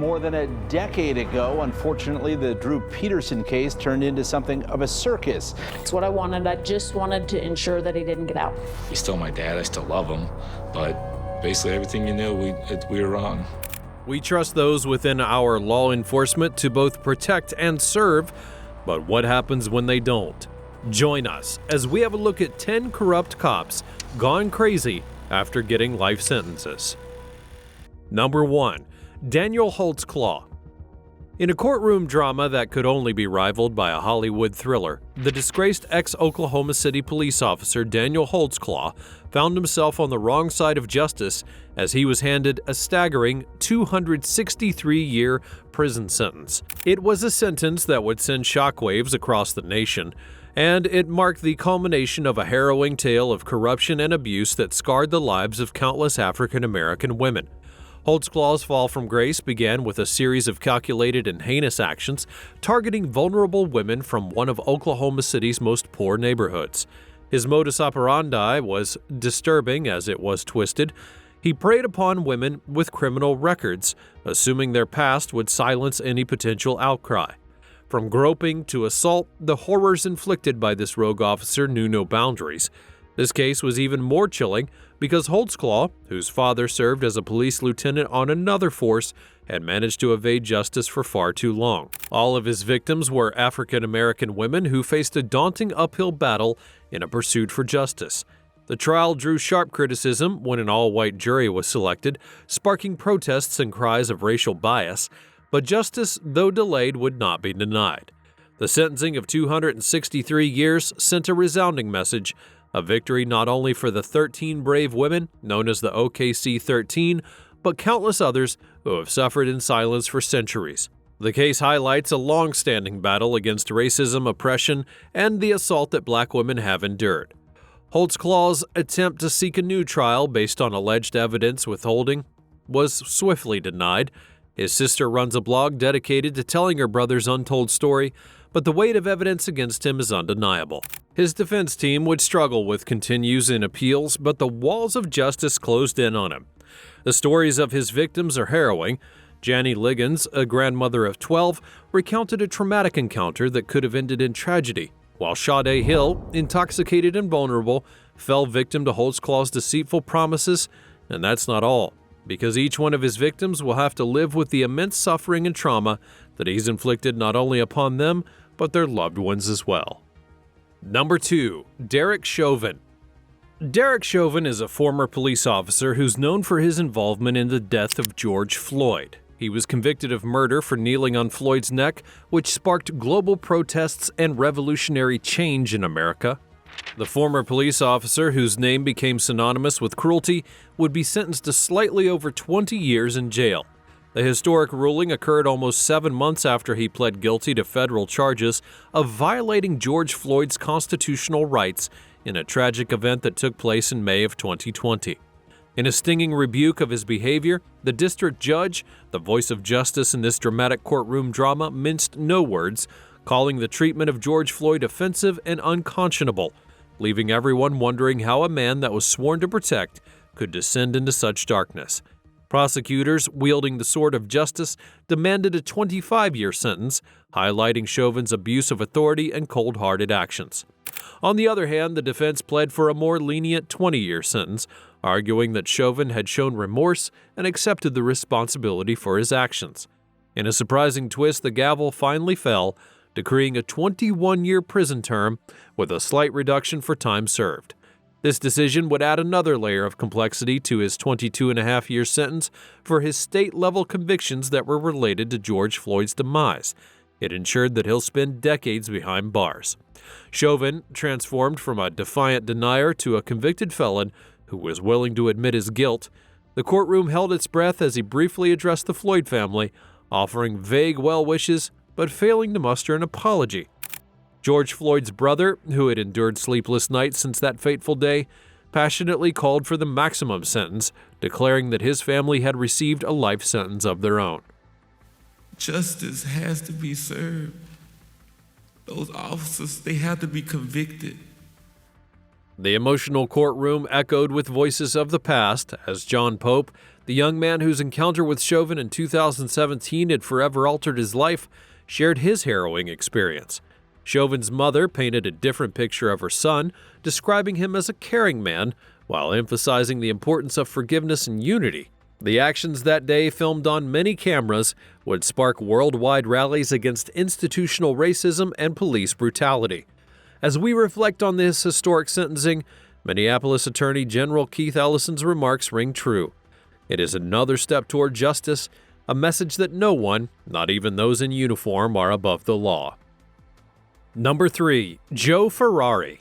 more than a decade ago. Unfortunately, the Drew Peterson case turned into something of a circus. It's what I wanted. I just wanted to ensure that he didn't get out. He's still my dad. I still love him. But basically everything you knew, we were wrong. We trust those within our law enforcement to both protect and serve, but what happens when they don't? Join us as we have a look at 10 corrupt cops gone crazy after getting life sentences. Number 1. Daniel Holtzclaw. In a courtroom drama that could only be rivaled by a Hollywood thriller, the disgraced ex-Oklahoma City police officer Daniel Holtzclaw found himself on the wrong side of justice as he was handed a staggering 263-year prison sentence. It was a sentence that would send shockwaves across the nation, and it marked the culmination of a harrowing tale of corruption and abuse that scarred the lives of countless African-American women. Holtzclaw's fall from grace began with a series of calculated and heinous actions targeting vulnerable women from one of Oklahoma City's most poor neighborhoods. His modus operandi was disturbing as it was twisted. He preyed upon women with criminal records, assuming their past would silence any potential outcry. From groping to assault, the horrors inflicted by this rogue officer knew no boundaries. This case was even more chilling because Holtzclaw, whose father served as a police lieutenant on another force, had managed to evade justice for far too long. All of his victims were African-American women who faced a daunting uphill battle in a pursuit for justice. The trial drew sharp criticism when an all-white jury was selected, sparking protests and cries of racial bias, but justice, though delayed, would not be denied. The sentencing of 263 years sent a resounding message, a victory not only for the 13 brave women, known as the OKC 13, but countless others who have suffered in silence for centuries. The case highlights a long-standing battle against racism, oppression, and the assault that black women have endured. Holtzclaw's attempt to seek a new trial based on alleged evidence withholding was swiftly denied. His sister runs a blog dedicated to telling her brother's untold story, but the weight of evidence against him is undeniable. His defense team would struggle with continues in appeals, but the walls of justice closed in on him. The stories of his victims are harrowing. Janie Liggins, a grandmother of 12, recounted a traumatic encounter that could have ended in tragedy, while Sade Hill, intoxicated and vulnerable, fell victim to Holtzclaw's deceitful promises. And that's not all, because each one of his victims will have to live with the immense suffering and trauma that he's inflicted not only upon them, but their loved ones as well. Number 2. Derek Chauvin. Derek Chauvin is a former police officer who's known for his involvement in the death of George Floyd. He was convicted of murder for kneeling on Floyd's neck, which sparked global protests and revolutionary change in America. The former police officer, whose name became synonymous with cruelty, would be sentenced to slightly over 20 years in jail. The historic ruling occurred almost 7 months after he pled guilty to federal charges of violating George Floyd's constitutional rights in a tragic event that took place in May of 2020. In a stinging rebuke of his behavior, the district judge, the voice of justice in this dramatic courtroom drama, minced no words, calling the treatment of George Floyd offensive and unconscionable, leaving everyone wondering how a man that was sworn to protect could descend into such darkness. Prosecutors, wielding the sword of justice, demanded a 25-year sentence, highlighting Chauvin's abuse of authority and cold-hearted actions. On the other hand, the defense pled for a more lenient 20-year sentence, arguing that Chauvin had shown remorse and accepted the responsibility for his actions. In a surprising twist, the gavel finally fell, decreeing a 21-year prison term with a slight reduction for time served. This decision would add another layer of complexity to his 22.5-year sentence for his state-level convictions that were related to George Floyd's demise. It ensured that he'll spend decades behind bars. Chauvin transformed from a defiant denier to a convicted felon who was willing to admit his guilt. The courtroom held its breath as he briefly addressed the Floyd family, offering vague well wishes but failing to muster an apology. George Floyd's brother, who had endured sleepless nights since that fateful day, passionately called for the maximum sentence, declaring that his family had received a life sentence of their own. Justice has to be served. Those officers, they have to be convicted. The emotional courtroom echoed with voices of the past as John Pope, The young man whose encounter with Chauvin in 2017 had forever altered his life shared his harrowing experience. Chauvin's mother painted a different picture of her son, describing him as a caring man, while emphasizing the importance of forgiveness and unity. The actions that day, filmed on many cameras, would spark worldwide rallies against institutional racism and police brutality. As we reflect on this historic sentencing, Minneapolis Attorney General Keith Ellison's remarks ring true. It is another step toward justice, a message that no one, not even those in uniform, are above the law. Number 3. Joe Ferrari.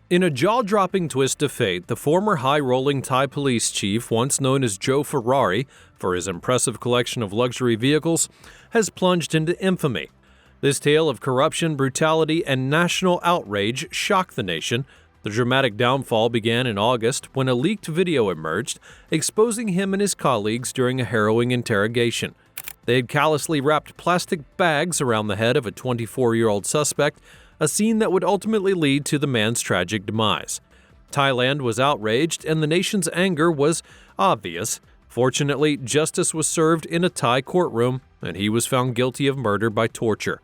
In a jaw-dropping twist of fate, the former high-rolling Thai police chief, once known as Joe Ferrari for his impressive collection of luxury vehicles, has plunged into infamy. This tale of corruption, brutality, and national outrage shocked the nation. The dramatic downfall began in August when a leaked video emerged, exposing him and his colleagues during a harrowing interrogation. They had callously wrapped plastic bags around the head of a 24-year-old suspect, a scene that would ultimately lead to the man's tragic demise. Thailand was outraged, and the nation's anger was obvious. Fortunately, justice was served in a Thai courtroom, and he was found guilty of murder by torture.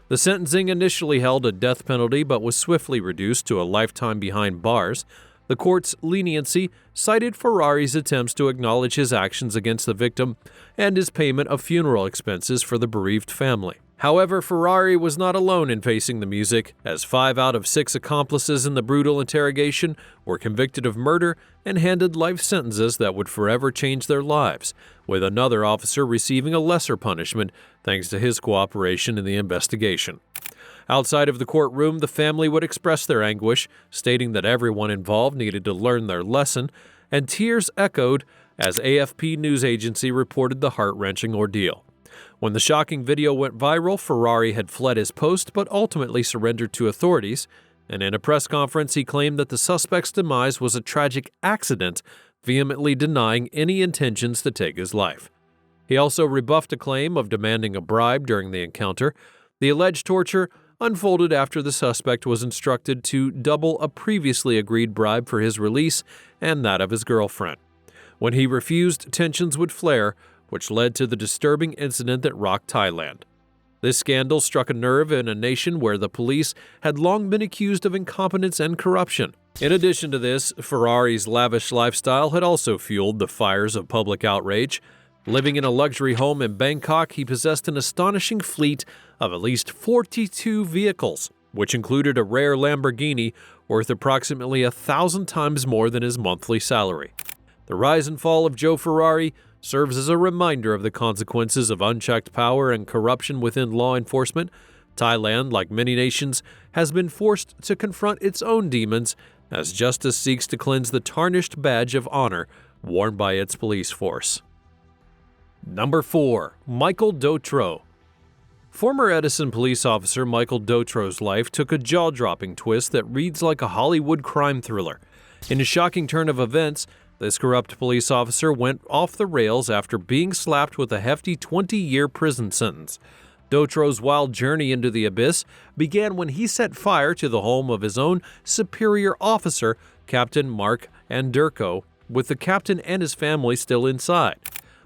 The sentencing initially held a death penalty but was swiftly reduced to a lifetime behind bars. The court's leniency cited Ferrari's attempts to acknowledge his actions against the victim and his payment of funeral expenses for the bereaved family. However, Ferrari was not alone in facing the music, as 5 out of 6 accomplices in the brutal interrogation were convicted of murder and handed life sentences that would forever change their lives, with another officer receiving a lesser punishment thanks to his cooperation in the investigation. Outside of the courtroom, the family would express their anguish, stating that everyone involved needed to learn their lesson, and tears echoed as AFP news agency reported the heart-wrenching ordeal. When the shocking video went viral, Ferrari had fled his post but ultimately surrendered to authorities, and in a press conference he claimed that the suspect's demise was a tragic accident, vehemently denying any intentions to take his life. He also rebuffed a claim of demanding a bribe during the encounter. The alleged torture unfolded after the suspect was instructed to double a previously agreed bribe for his release and that of his girlfriend. When he refused, tensions would flare, which led to the disturbing incident that rocked Thailand. This scandal struck a nerve in a nation where the police had long been accused of incompetence and corruption. In addition to this, Ferrari's lavish lifestyle had also fueled the fires of public outrage. Living in a luxury home in Bangkok, he possessed an astonishing fleet of at least 42 vehicles, which included a rare Lamborghini worth approximately 1,000 times more than his monthly salary. The rise and fall of Joe Ferrari serves as a reminder of the consequences of unchecked power and corruption within law enforcement. Thailand, like many nations, has been forced to confront its own demons as justice seeks to cleanse the tarnished badge of honor worn by its police force. Number 4. Michael Dotro. Former Edison police officer Michael Dotro's life took a jaw-dropping twist that reads like a Hollywood crime thriller. In a shocking turn of events, this corrupt police officer went off the rails after being slapped with a hefty 20-year prison sentence. Dotro's wild journey into the abyss began when he set fire to the home of his own superior officer, Captain Mark Anderko, with the captain and his family still inside.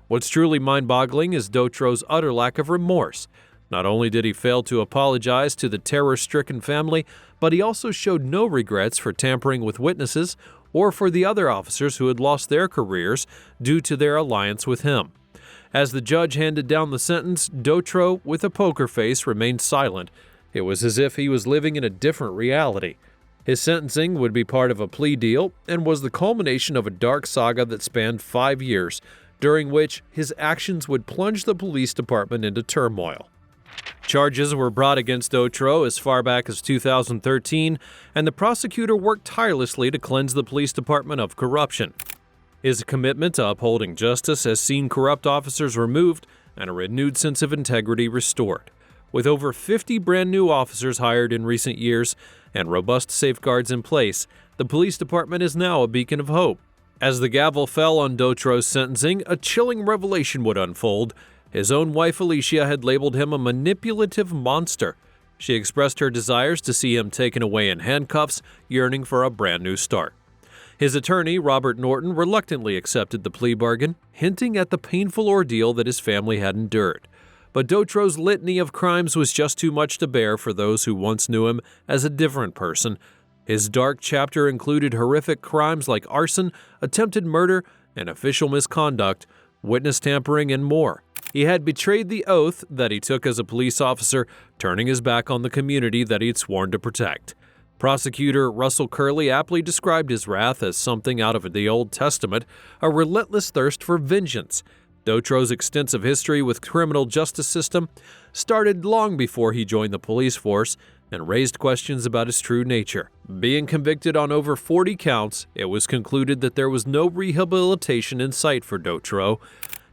What's truly mind-boggling is Dotro's utter lack of remorse. Not only did he fail to apologize to the terror-stricken family, but he also showed no regrets for tampering with witnesses or for the other officers who had lost their careers due to their alliance with him. As the judge handed down the sentence, Dotro, with a poker face, remained silent. It was as if he was living in a different reality. His sentencing would be part of a plea deal and was the culmination of a dark saga that spanned 5 years, during which his actions would plunge the police department into turmoil. Charges were brought against Dotro as far back as 2013, and the prosecutor worked tirelessly to cleanse the police department of corruption. His commitment to upholding justice has seen corrupt officers removed and a renewed sense of integrity restored. With over 50 brand new officers hired in recent years and robust safeguards in place, the police department is now a beacon of hope. As the gavel fell on Dotro's sentencing, a chilling revelation would unfold. His own wife Alicia had labeled him a manipulative monster. She expressed her desires to see him taken away in handcuffs, yearning for a brand new start. His attorney, Robert Norton, reluctantly accepted the plea bargain, hinting at the painful ordeal that his family had endured. But Dotro's litany of crimes was just too much to bear for those who once knew him as a different person. His dark chapter included horrific crimes like arson, attempted murder, and official misconduct, witness tampering, and more. He had betrayed the oath that he took as a police officer, turning his back on the community that he'd sworn to protect. Prosecutor Russell Curley aptly described his wrath as something out of the Old Testament, a relentless thirst for vengeance. Dotro's extensive history with the criminal justice system started long before he joined the police force and raised questions about his true nature. Being convicted on over 40 counts, it was concluded that there was no rehabilitation in sight for Dotro.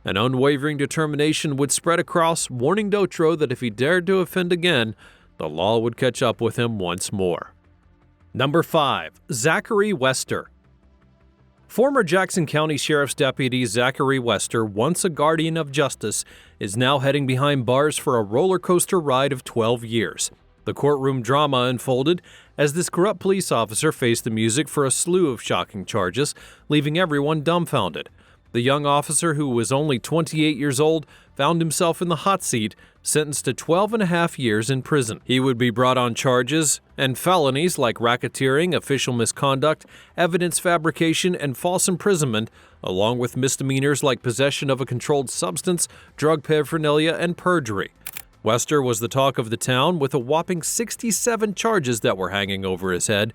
An unwavering determination would spread across, warning Dotro that if he dared to offend again, the law would catch up with him once more. Number 5. Zachary Wester. Former Jackson County Sheriff's Deputy Zachary Wester, once a guardian of justice, is now heading behind bars for a roller coaster ride of 12 years. The courtroom drama unfolded as this corrupt police officer faced the music for a slew of shocking charges, leaving everyone dumbfounded. The young officer, who was only 28 years old, found himself in the hot seat, sentenced to 12.5 years in prison. He would be brought on charges and felonies like racketeering, official misconduct, evidence fabrication, and false imprisonment, along with misdemeanors like possession of a controlled substance, drug paraphernalia, and perjury. Wester was the talk of the town, with a whopping 67 charges that were hanging over his head.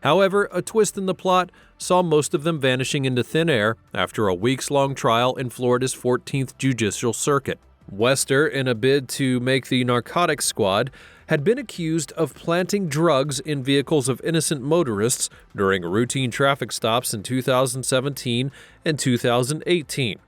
However, a twist in the plot saw most of them vanishing into thin air after a weeks-long trial in Florida's 14th Judicial Circuit. Wester, in a bid to make the narcotics squad, had been accused of planting drugs in vehicles of innocent motorists during routine traffic stops in 2017 and 2018.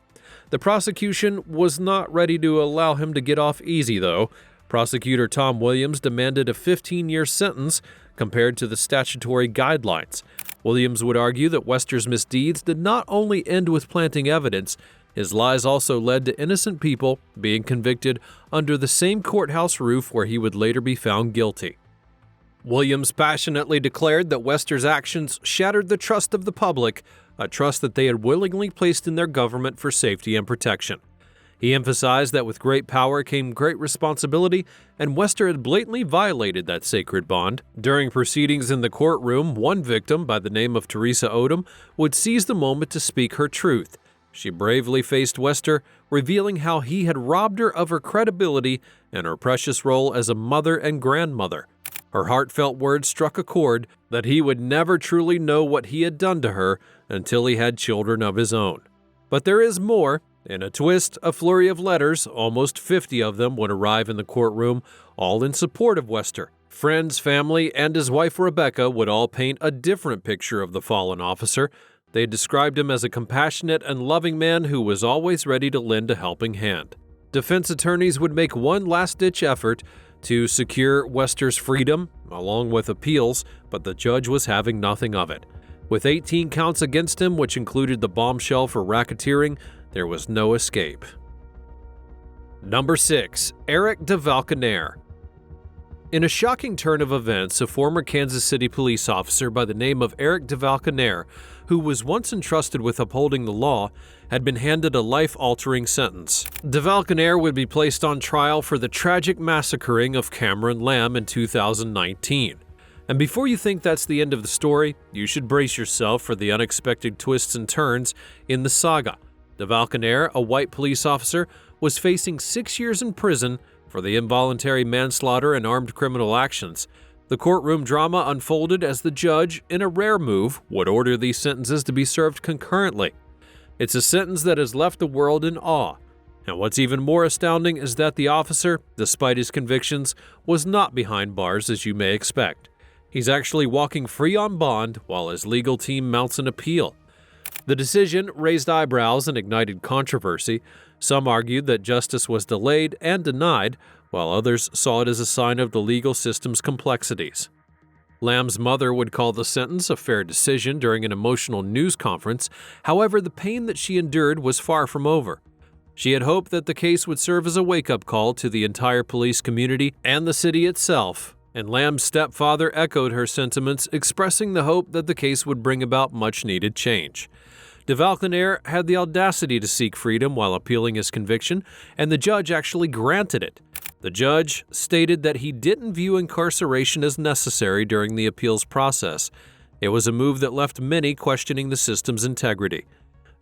The prosecution was not ready to allow him to get off easy, though. Prosecutor Tom Williams demanded a 15-year sentence compared to the statutory guidelines. Williams would argue that Wester's misdeeds did not only end with planting evidence, his lies also led to innocent people being convicted under the same courthouse roof where he would later be found guilty. Williams passionately declared that Wester's actions shattered the trust of the public, a trust that they had willingly placed in their government for safety and protection. He emphasized that with great power came great responsibility, and Wester had blatantly violated that sacred bond. During proceedings in the courtroom, one victim, by the name of Teresa Odom, would seize the moment to speak her truth. She bravely faced Wester, revealing how he had robbed her of her credibility and her precious role as a mother and grandmother. Her heartfelt words struck a chord that he would never truly know what he had done to her until he had children of his own. But there is more. In a twist, a flurry of letters, almost 50 of them, would arrive in the courtroom, all in support of Wester. Friends, family, and his wife Rebecca would all paint a different picture of the fallen officer. They described him as a compassionate and loving man who was always ready to lend a helping hand. Defense attorneys would make one last-ditch effort to secure Wester's freedom, along with appeals, but the judge was having nothing of it. With 18 counts against him, which included the bombshell for racketeering, there was no escape. Number 6. Eric DeValconaire. In a shocking turn of events, a former Kansas City police officer by the name of Eric DeValconaire, who was once entrusted with upholding the law, had been handed a life-altering sentence. DeValconaire would be placed on trial for the tragic massacring of Cameron Lamb in 2019. And before you think that's the end of the story, you should brace yourself for the unexpected twists and turns in the saga. DeValconaire, a white police officer, was facing 6 years in prison for the involuntary manslaughter and armed criminal actions. The courtroom drama unfolded as the judge, in a rare move, would order these sentences to be served concurrently. It's a sentence that has left the world in awe. And what's even more astounding is that the officer, despite his convictions, was not behind bars as you may expect. He's actually walking free on bond while his legal team mounts an appeal. The decision raised eyebrows and ignited controversy. Some argued that justice was delayed and denied, while others saw it as a sign of the legal system's complexities. Lamb's mother would call the sentence a fair decision during an emotional news conference. However, the pain that she endured was far from over. She had hoped that the case would serve as a wake-up call to the entire police community and the city itself. and Lamb's stepfather echoed her sentiments, expressing the hope that the case would bring about much-needed change. DeValconaire had the audacity to seek freedom while appealing his conviction, and the judge actually granted it. The judge stated that he didn't view incarceration as necessary during the appeals process. It was a move that left many questioning the system's integrity.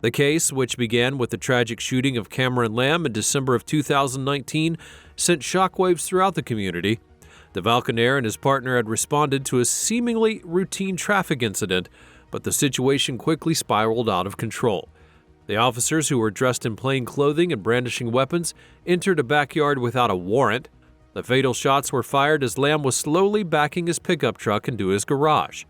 The case, which began with the tragic shooting of Cameron Lamb in December of 2019, sent shockwaves throughout the community. DeValconaire and his partner had responded to a seemingly routine traffic incident, but the situation quickly spiraled out of control. The officers, who were dressed in plain clothing and brandishing weapons, entered a backyard without a warrant. The fatal shots were fired as Lamb was slowly backing his pickup truck into his garage.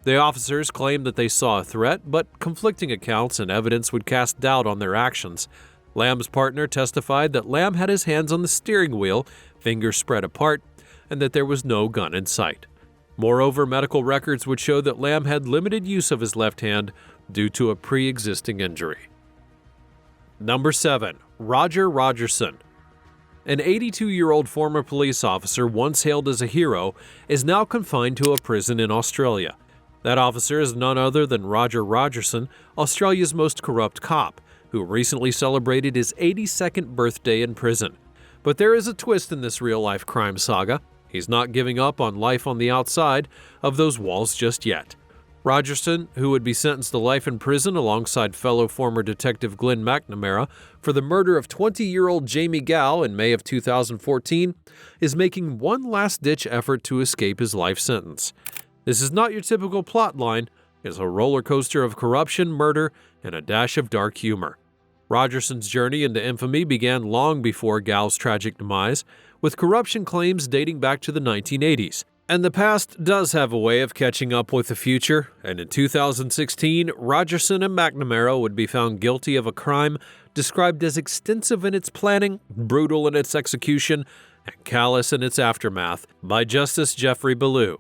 The officers claimed that they saw a threat, but conflicting accounts and evidence would cast doubt on their actions. Lamb's partner testified that Lamb had his hands on the steering wheel, fingers spread apart, and that there was no gun in sight. Moreover, medical records would show that Lamb had limited use of his left hand due to a pre-existing injury. Number 7. Roger Rogerson. An 82-year-old former police officer, once hailed as a hero, is now confined to a prison in Australia. That officer is none other than Roger Rogerson, Australia's most corrupt cop, who recently celebrated his 82nd birthday in prison. But there is a twist in this real-life crime saga. He's not giving up on life on the outside of those walls just yet. Rogerson, who would be sentenced to life in prison alongside fellow former detective Glenn McNamara for the murder of 20-year-old Jamie Gow in May of 2014, is making one last-ditch effort to escape his life sentence. This is not your typical plot line. It's a roller coaster of corruption, murder, and a dash of dark humor. Rogerson's journey into infamy began long before Gow's tragic demise, with corruption claims dating back to the 1980s. And the past does have a way of catching up with the future, and in 2016, Rogerson and McNamara would be found guilty of a crime described as extensive in its planning, brutal in its execution, and callous in its aftermath by Justice Jeffrey Ballou.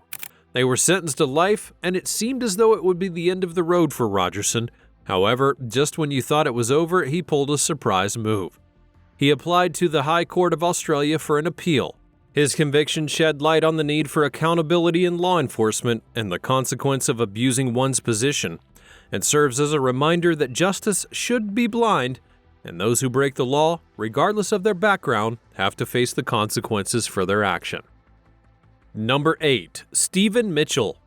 They were sentenced to life, and it seemed as though it would be the end of the road for Rogerson. However, just when you thought it was over, he pulled a surprise move. He applied to the High Court of Australia for an appeal. His conviction shed light on the need for accountability in law enforcement and the consequence of abusing one's position, and serves as a reminder that justice should be blind, and those who break the law, regardless of their background, have to face the consequences for their action. Number 8. Stephen Mitchell.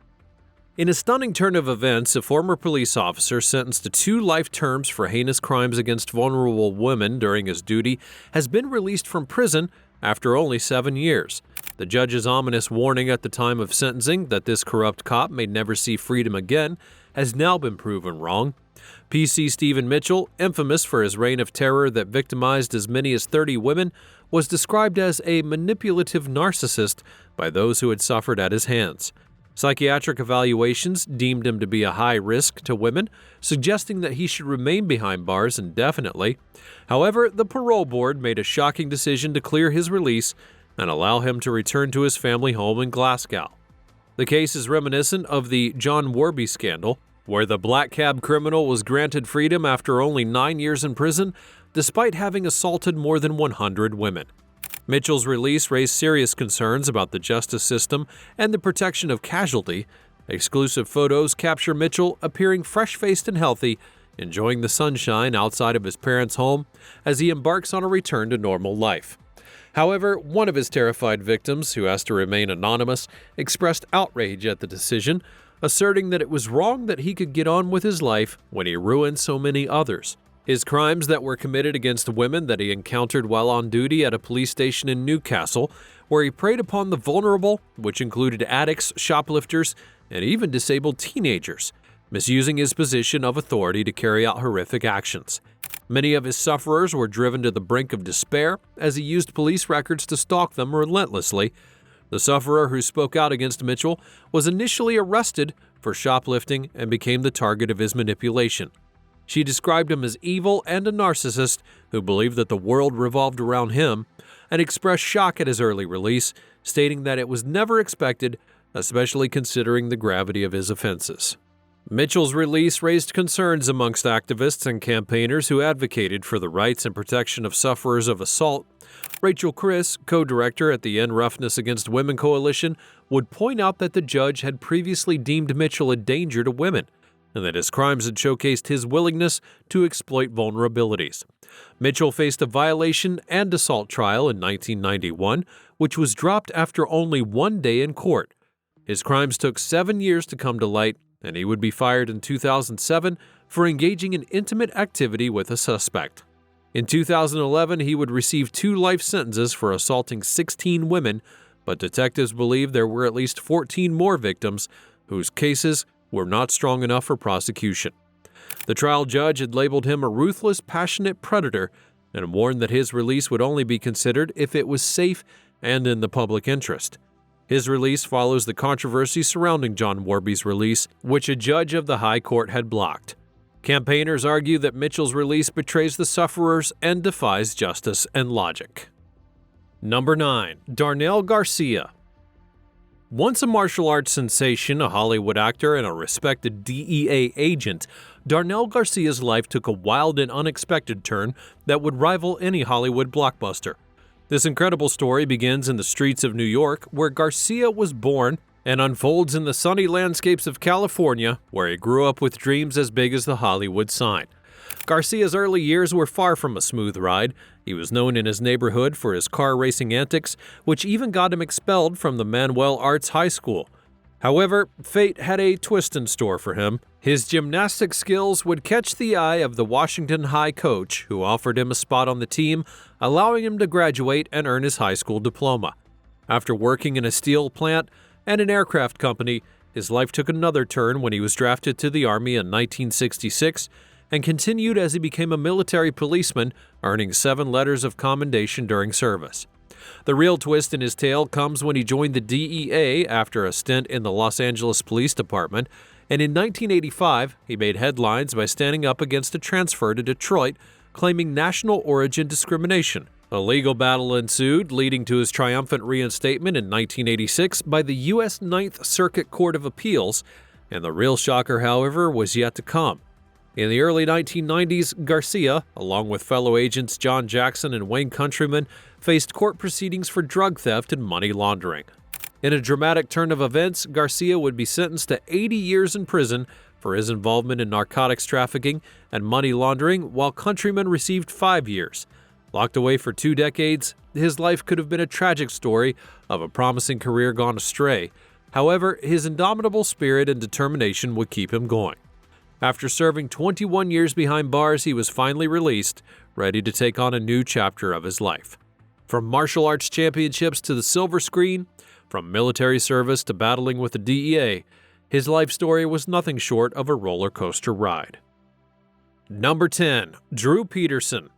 In a stunning turn of events, a former police officer sentenced to 2 life terms for heinous crimes against vulnerable women during his duty has been released from prison after only 7 years. The judge's ominous warning at the time of sentencing that this corrupt cop may never see freedom again has now been proven wrong. PC Stephen Mitchell, infamous for his reign of terror that victimized as many as 30 women, was described as a manipulative narcissist by those who had suffered at his hands. Psychiatric evaluations deemed him to be a high risk to women, suggesting that he should remain behind bars indefinitely. However, the parole board made a shocking decision to clear his release and allow him to return to his family home in Glasgow. The case is reminiscent of the John Warby scandal, where the black cab criminal was granted freedom after only 9 years in prison, despite having assaulted more than 100 women. Mitchell's release raised serious concerns about the justice system and the protection of casualty. Exclusive photos capture Mitchell appearing fresh-faced and healthy, enjoying the sunshine outside of his parents' home as he embarks on a return to normal life. However, one of his terrified victims, who has to remain anonymous, expressed outrage at the decision, asserting that it was wrong that he could get on with his life when he ruined so many others. His crimes that were committed against women that he encountered while on duty at a police station in Newcastle, where he preyed upon the vulnerable, which included addicts, shoplifters, and even disabled teenagers, misusing his position of authority to carry out horrific actions. Many of his sufferers were driven to the brink of despair as he used police records to stalk them relentlessly. The sufferer who spoke out against Mitchell was initially arrested for shoplifting and became the target of his manipulation. She described him as evil and a narcissist who believed that the world revolved around him, and expressed shock at his early release, stating that it was never expected, especially considering the gravity of his offenses. Mitchell's release raised concerns amongst activists and campaigners who advocated for the rights and protection of sufferers of assault. Rachel Chris, co-director at the End Roughness Against Women Coalition, would point out that the judge had previously deemed Mitchell a danger to women, and that his crimes had showcased his willingness to exploit vulnerabilities. Mitchell faced a violation and assault trial in 1991, which was dropped after only 1 day in court. His crimes took 7 years to come to light, and he would be fired in 2007 for engaging in intimate activity with a suspect. In 2011, he would receive 2 life sentences for assaulting 16 women, but detectives believe there were at least 14 more victims whose cases were not strong enough for prosecution. The trial judge had labeled him a ruthless, passionate predator and warned that his release would only be considered if it was safe and in the public interest. His release follows the controversy surrounding John Warby's release, which a judge of the High Court had blocked. Campaigners argue that Mitchell's release betrays the sufferers and defies justice and logic. Number 9. Darnell Garcia. Once a martial arts sensation, a Hollywood actor, and a respected DEA agent, Darnell Garcia's life took a wild and unexpected turn that would rival any Hollywood blockbuster. This incredible story begins in the streets of New York, where Garcia was born, and unfolds in the sunny landscapes of California, where he grew up with dreams as big as the Hollywood sign. Garcia's early years were far from a smooth ride. He was known in his neighborhood for his car racing antics, which even got him expelled from the Manuel Arts High School. However, fate had a twist in store for him. His gymnastic skills would catch the eye of the Washington High coach, who offered him a spot on the team, allowing him to graduate and earn his high school diploma. After working in a steel plant and an aircraft company, his life took another turn when he was drafted to the Army in 1966 and continued as he became a military policeman, earning 7 letters of commendation during service. The real twist in his tale comes when he joined the DEA after a stint in the Los Angeles Police Department, and in 1985 he made headlines by standing up against a transfer to Detroit, claiming national origin discrimination. A legal battle ensued, leading to his triumphant reinstatement in 1986 by the U.S. Ninth Circuit Court of Appeals, and the real shocker, however, was yet to come. In the early 1990s, Garcia, along with fellow agents John Jackson and Wayne Countryman, faced court proceedings for drug theft and money laundering. In a dramatic turn of events, Garcia would be sentenced to 80 years in prison for his involvement in narcotics trafficking and money laundering, while Countryman received 5 years. Locked away for 2 decades, his life could have been a tragic story of a promising career gone astray. However, his indomitable spirit and determination would keep him going. After serving 21 years behind bars, he was finally released, ready to take on a new chapter of his life. From martial arts championships to the silver screen, from military service to battling with the DEA, his life story was nothing short of a roller coaster ride. Number 10. Drew Peterson.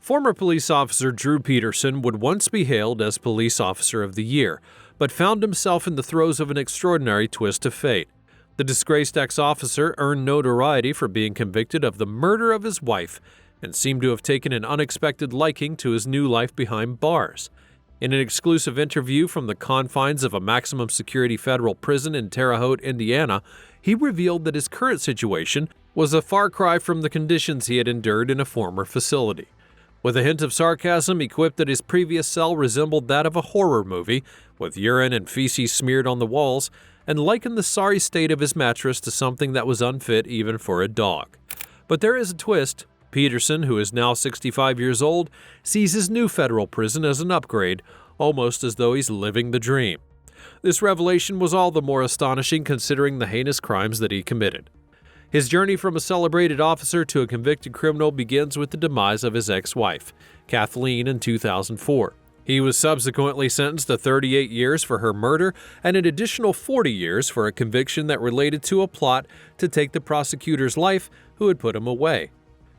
Former police officer Drew Peterson would once be hailed as Police Officer of the Year, but found himself in the throes of an extraordinary twist of fate. The disgraced ex-officer earned notoriety for being convicted of the murder of his wife and seemed to have taken an unexpected liking to his new life behind bars. In an exclusive interview from the confines of a maximum security federal prison in Terre Haute, Indiana, he revealed that his current situation was a far cry from the conditions he had endured in a former facility. With a hint of sarcasm, he quipped that his previous cell resembled that of a horror movie, with urine and feces smeared on the walls, and likened the sorry state of his mattress to something that was unfit even for a dog. But there is a twist. Peterson, who is now 65 years old, sees his new federal prison as an upgrade, almost as though he's living the dream. This revelation was all the more astonishing considering the heinous crimes that he committed. His journey from a celebrated officer to a convicted criminal begins with the demise of his ex-wife, Kathleen, in 2004. He was subsequently sentenced to 38 years for her murder and an additional 40 years for a conviction that related to a plot to take the prosecutor's life who had put him away.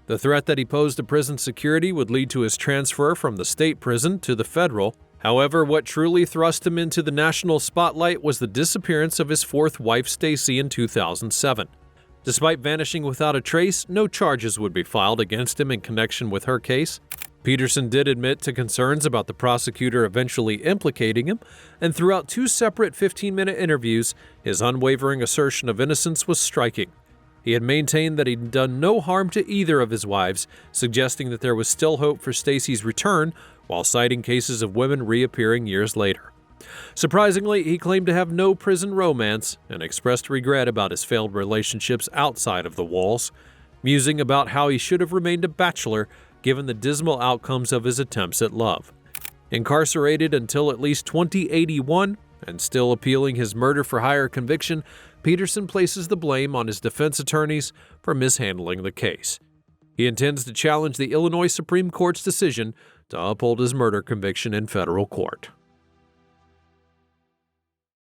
The threat that he posed to prison security would lead to his transfer from the state prison to the federal. However, what truly thrust him into the national spotlight was the disappearance of his fourth wife, Stacy, in 2007. Despite vanishing without a trace, no charges would be filed against him in connection with her case. Peterson did admit to concerns about the prosecutor eventually implicating him, and throughout 2 separate 15-minute interviews, his unwavering assertion of innocence was striking. He had maintained that he'd done no harm to either of his wives, suggesting that there was still hope for Stacy's return, while citing cases of women reappearing years later. Surprisingly, he claimed to have no prison romance and expressed regret about his failed relationships outside of the walls, musing about how he should have remained a bachelor given the dismal outcomes of his attempts at love. Incarcerated until at least 2081 and still appealing his murder-for-hire conviction, Peterson places the blame on his defense attorneys for mishandling the case. He intends to challenge the Illinois Supreme Court's decision to uphold his murder conviction in federal court.